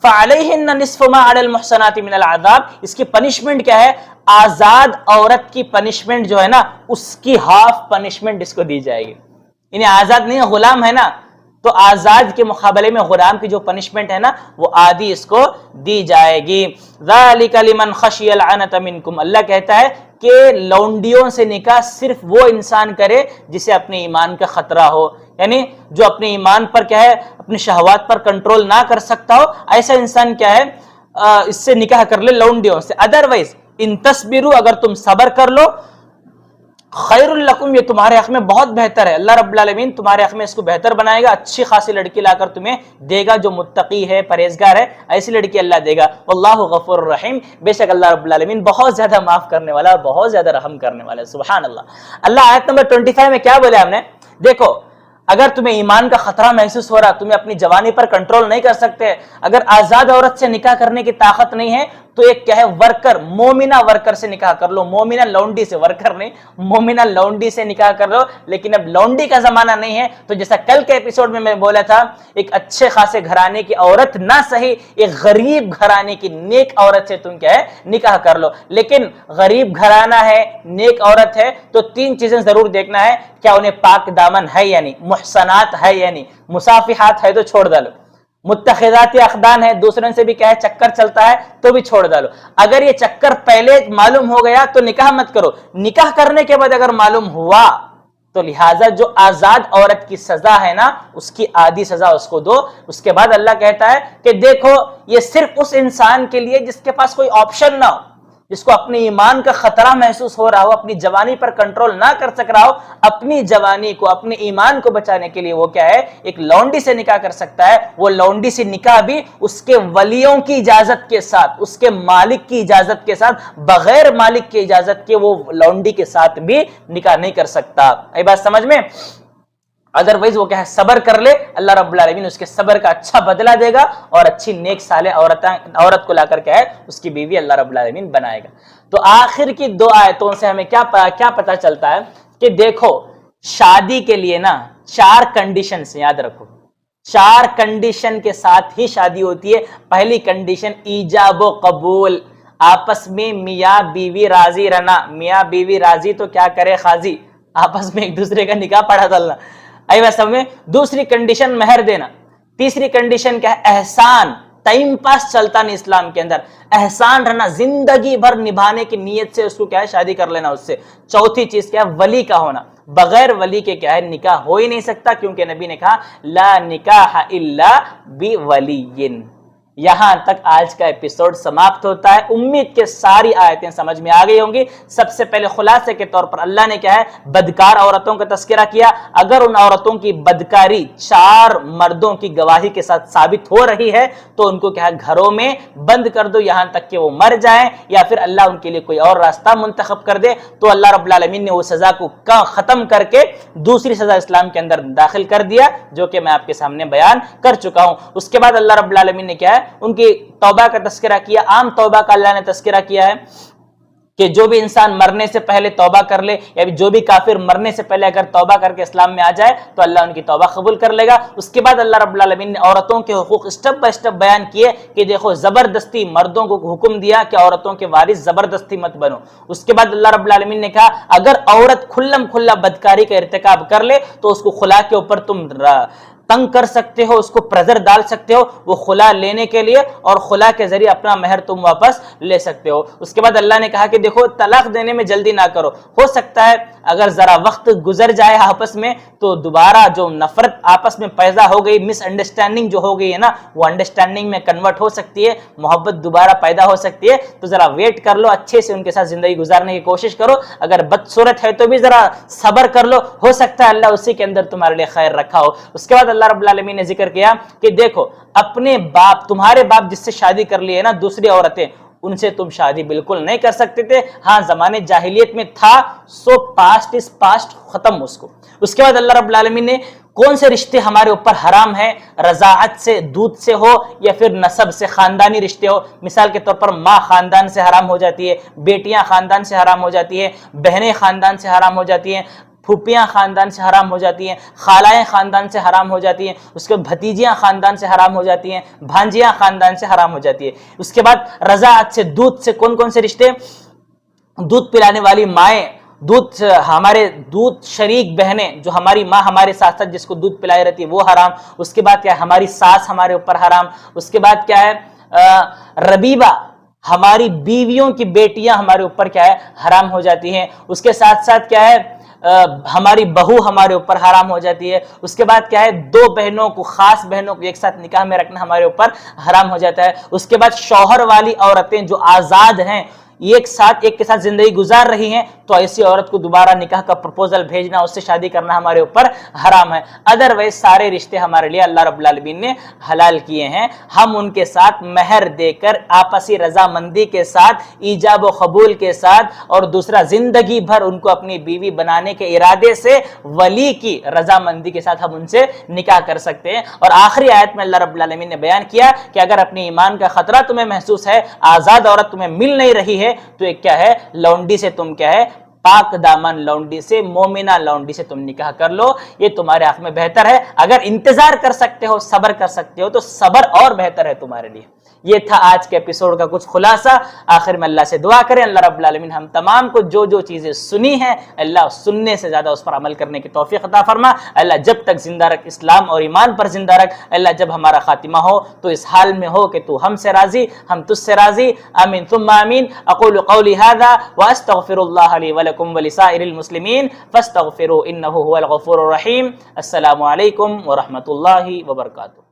فَعَلَيْهِنَّ نِصْفُ مَا عَلَى الْمُحْصَنَاتِ مِنَ الْعَذَابِ، اس کی پنشمنٹ کیا ہے، آزاد عورت کی پنشمنٹ جو ہے نا اس کی ہاف پنشمنٹ اس کو دی جائے گی، یعنی آزاد نہیں غلام ہے نا، تو آزاد کے مقابلے میں غلام کی جو پنشمنٹ ہے نا وہ آدھی اس کو دی جائے گی۔ ذَلِكَ لِمَنْ خَشِيَ الْعَنَتَ مِنْكُمْ، اللہ کہتا ہے کہ لونڈیوں سے نکاح صرف وہ انسان کرے جسے اپنے ایمان کا خطرہ ہو، یعنی جو اپنے ایمان پر کیا ہے اپنی شہوات پر کنٹرول نہ کر سکتا ہو، ایسا انسان کیا ہے اس سے نکاح کر لے لونڈیوں سے۔ ادروائز ان تصبروا، اگر تم صبر کر لو، خیر لکم، یہ تمہارے حق میں بہت بہتر ہے، اللہ رب العالمین تمہارے حق میں اس کو بہتر بنائے گا، اچھی خاصی لڑکی لا کر تمہیں دے گا جو متقی ہے پرہیزگار ہے، ایسی لڑکی اللہ دے گا۔ واللہ غفور الرحیم، بے شک اللہ رب العالمین بہت زیادہ معاف کرنے والا اور بہت زیادہ رحم کرنے والا ہے۔ سبحان اللہ۔ اللہ آیت نمبر 25 میں کیا بولے ہم نے، دیکھو اگر تمہیں ایمان کا خطرہ محسوس ہو رہا، تمہیں اپنی جوانی پر کنٹرول نہیں کر سکتے، اگر آزاد عورت سے نکاح کرنے کی طاقت نہیں ہے تو ایک کیا ہے ورکر، مومنہ ورکر سے نکاح کر لو، مومنہ لونڈی سے، ورکر نہیں، مومنہ لونڈی سے نکاح کر لو. لیکن اب لونڈی کا زمانہ نہیں ہے، تو جیسا کل کے ایپیسوڈ میں بولا تھا، ایک اچھے خاصے گھرانے کی عورت نہ صحیح، ایک غریب گھرانے کی نیک عورت سے تم کیا ہے نکاح کر لو. لیکن غریب گھرانہ ہے، نیک عورت ہے، تو 3 چیزیں ضرور دیکھنا ہے، کیا انہیں پاک دامن ہے یا نہیں، محسنات ہے یا نہیں، مصافحات ہے تو چھوڑ ڈالو، متخذات اخدان ہے، دوسروں سے بھی کیا ہے چکر چلتا ہے تو بھی چھوڑ ڈالو. اگر یہ چکر پہلے معلوم ہو گیا تو نکاح مت کرو، نکاح کرنے کے بعد اگر معلوم ہوا تو لہٰذا جو آزاد عورت کی سزا ہے نا، اس کی آدھی سزا اس کو دو. اس کے بعد اللہ کہتا ہے کہ دیکھو یہ صرف اس انسان کے لیے جس کے پاس کوئی آپشن نہ ہو، جس کو اپنے ایمان کا خطرہ محسوس ہو رہا ہو، اپنی جوانی پر کنٹرول نہ کر سک رہا ہو، اپنی جوانی کو، اپنے ایمان کو بچانے کے لیے وہ کیا ہے ایک لونڈی سے نکاح کر سکتا ہے. وہ لونڈی سے نکاح بھی اس کے ولیوں کی اجازت کے ساتھ، اس کے مالک کی اجازت کے ساتھ، بغیر مالک کی اجازت کے وہ لونڈی کے ساتھ بھی نکاح نہیں کر سکتا. یہ بات سمجھ میں؟ ادروائز وہ کیا ہے صبر کر لے، اللہ رب العالمین اس کے صبر کا اچھا بدلہ دے گا اور اچھی نیک صالح عورت کو لا کر کے ہے اس کی بیوی اللہ رب العالمین بنائے گا. تو آخر کی 2 آیتوں سے ہمیں کیا پتا چلتا ہے کہ دیکھو شادی کے لیے نا 4 کنڈیشن سے یاد رکھو، 4 کنڈیشن کے ساتھ ہی شادی ہوتی ہے. پہلی کنڈیشن ایجاب و قبول، آپس میں میاں بیوی راضی رہنا. میاں بیوی راضی تو کیا کرے قاضی، آپس میں ایک دوسرے کا نکاح پڑھا ڈالنا. ایوہ سب میں دوسری کنڈیشن مہر دینا. تیسری کنڈیشن کیا ہے احسان، ٹائم پاس چلتا نہیں اسلام کے اندر، احسان رہنا، زندگی بھر نبھانے کی نیت سے اس کو کیا ہے شادی کر لینا اس سے. چوتھی چیز کیا ہے ولی کا ہونا، بغیر ولی کے کیا ہے نکاح ہو ہی نہیں سکتا، کیونکہ نبی نے کہا لا نکاح الا بولی. یہاں تک آج کا ایپیسوڈ سماپت ہوتا ہے. امید کے ساری آیتیں سمجھ میں آ گئی ہوں گی. سب سے پہلے خلاصے کے طور پر اللہ نے کیا ہے بدکار عورتوں کا تذکرہ کیا. اگر ان عورتوں کی بدکاری 4 مردوں کی گواہی کے ساتھ ثابت ہو رہی ہے تو ان کو کیا ہے گھروں میں بند کر دو یہاں تک کہ وہ مر جائیں، یا پھر اللہ ان کے لیے کوئی اور راستہ منتخب کر دے. تو اللہ رب العالمین نے وہ سزا کو ختم کر کے دوسری سزا اسلام کے اندر داخل کر دیا، جو کہ میں آپ کے سامنے بیان کر چکا ہوں. اس کے بعد اللہ رب العالمین نے کیا ہے ان کی توبہ کا تذکرہ کیا. عام توبہ کا اللہ نے تذکرہ کیا ہے کہ جو بھی انسان مرنے سے پہلے توبہ کر لے، یا جو بھی کافر مرنے سے پہلے اگر توبہ کر کے اسلام میں آ جائے تو اللہ ان کی توبہ قبول کر لے گا. اس کے بعد اللہ رب العالمین نے عورتوں کے حقوق اسٹیپ بائی اسٹیپ بیان کیے کہ دیکھو زبردستی مردوں کو حکم دیا کہ عورتوں کے وارث زبردستی مت بنو. اس کے بعد اللہ رب العالمین نے کہا اگر عورت کھلم کھلا بدکاری کا ارتکاب کر لے تو اس کو خلا کے اوپر تم تنگ کر سکتے ہو، اس کو پریشر ڈال سکتے ہو وہ خلا لینے کے لیے، اور خلا کے ذریعے اپنا مہر تم واپس لے سکتے ہو. اس کے بعد اللہ نے کہا کہ دیکھو طلاق دینے میں جلدی نہ کرو، ہو سکتا ہے اگر ذرا وقت گزر جائے آپس میں تو دوبارہ جو نفرت آپس میں پیدا ہو گئی، مس انڈرسٹینڈنگ جو ہو گئی ہے نا، وہ انڈرسٹینڈنگ میں کنورٹ ہو سکتی ہے، محبت دوبارہ پیدا ہو سکتی ہے. تو ذرا ویٹ کر لو، اچھے سے ان کے ساتھ زندگی گزارنے کی کوشش کرو. اگر بدصورت ہے تو بھی ذرا صبر کر لو، ہو سکتا ہے اللہ اسی کے اندر تمہارے لیے خیر رکھا ہو. اس کے بعد اللہ رب العالمین نے ذکر کیا کہ دیکھو اپنے باپ، تمہارے باپ جس سے شادی کر لی ہے نا دوسری عورتیں، ان سے تم شادی بالکل نہیں کر سکتے تھے. ہاں زمانے جاہلیت میں تھا، سو پاسٹ از پاسٹ، ختم اس کو. اس کے بعد اللہ رب العالمین نے کون سے رشتے ہمارے اوپر حرام ہیں، رضاعت سے، دودھ سے ہو یا پھر نسب سے، خاندانی رشتے ہو. مثال کے طور پر ماں خاندان سے حرام ہو جاتی ہے، بیٹیاں خاندان سے حرام ہو جاتی ہے، بہنیں خاندان سے حرام ہو جاتی ہیں، پھوپھیاں خاندان سے حرام ہو جاتی ہیں، خالائیں خاندان سے حرام ہو جاتی ہیں. اس کے بعد بھتیجیاں خاندان سے حرام ہو جاتی ہیں، بھانجیاں خاندان سے حرام ہو جاتی ہے. اس کے بعد رضاعت سے، دودھ سے کون کون سے رشتے، دودھ پلانے والی مائیں، ہمارے دودھ شریک بہنیں جو ہماری ماں ہمارے ساتھ ساتھ جس کو دودھ پلائی رہتی ہے وہ حرام. اس کے بعد کیا ہے ہماری ساس ہمارے اوپر حرام. اس کے بعد کیا ہے ربیبہ، ہماری بیویوں کی بیٹیاں ہمارے اوپر کیا ہے حرام ہو جاتی ہیں. اس کے ساتھ ساتھ کیا ہے ہماری بہو ہمارے اوپر حرام ہو جاتی ہے. اس کے بعد کیا ہے 2 بہنوں کو، خاص بہنوں کو ایک ساتھ نکاح میں رکھنا ہمارے اوپر حرام ہو جاتا ہے. اس کے بعد شوہر والی عورتیں جو آزاد ہیں، ایک کے ساتھ زندگی گزار رہی ہیں تو ایسی عورت کو دوبارہ نکاح کا پرپوزل بھیجنا، اس سے شادی کرنا ہمارے اوپر حرام ہے۔ ادروائز سارے رشتے ہمارے لیے اللہ رب العالمین نے حلال کیے ہیں، ہم ان کے ساتھ مہر دے کر آپسی رضامندی کے ساتھ، ایجاب و قبول کے ساتھ، اور دوسرا زندگی بھر ان کو اپنی بیوی بنانے کے ارادے سے ولی کی رضامندی کے ساتھ ہم ان سے نکاح کر سکتے ہیں۔ اور آخری آیت میں اللہ رب العالمین نے بیان کیا کہ اگر اپنی ایمان کا خطرہ تمہیں محسوس ہے، آزاد عورت تمہیں مل نہیں رہی ہے، تو ایک کیا ہے، لونڈی سے تم کیا ہے، پاک دامن لونڈی سے، مومنہ لونڈی سے تم نکاح کر لو، یہ تمہارے حق میں بہتر ہے۔ اگر انتظار کر سکتے ہو، صبر کر سکتے ہو، تو صبر اور بہتر ہے تمہارے لیے۔ یہ تھا آج کے ایپیسوڈ کا کچھ خلاصہ۔ آخر میں اللہ سے دعا کریں اللہ رب العالمین ہم تمام کو جو چیزیں سنی ہیں اللہ سننے سے زیادہ اس پر عمل کرنے کی توفیق عطا فرما۔ اللہ جب تک زندہ رکھ، اسلام اور ایمان پر زندہ رکھ۔ اللہ جب ہمارا خاتمہ ہو تو اس حال میں ہو کہ تو ہم سے راضی، ہم تجھ سے راضی۔ آمین ثم آمین۔ اقول قولی هذا واستغفر الله لي ولكم ولسائر المسلمين فاستغفروه انه هو الغفور الرحیم۔ السلام علیکم ورحمۃ اللہ وبرکاتہ۔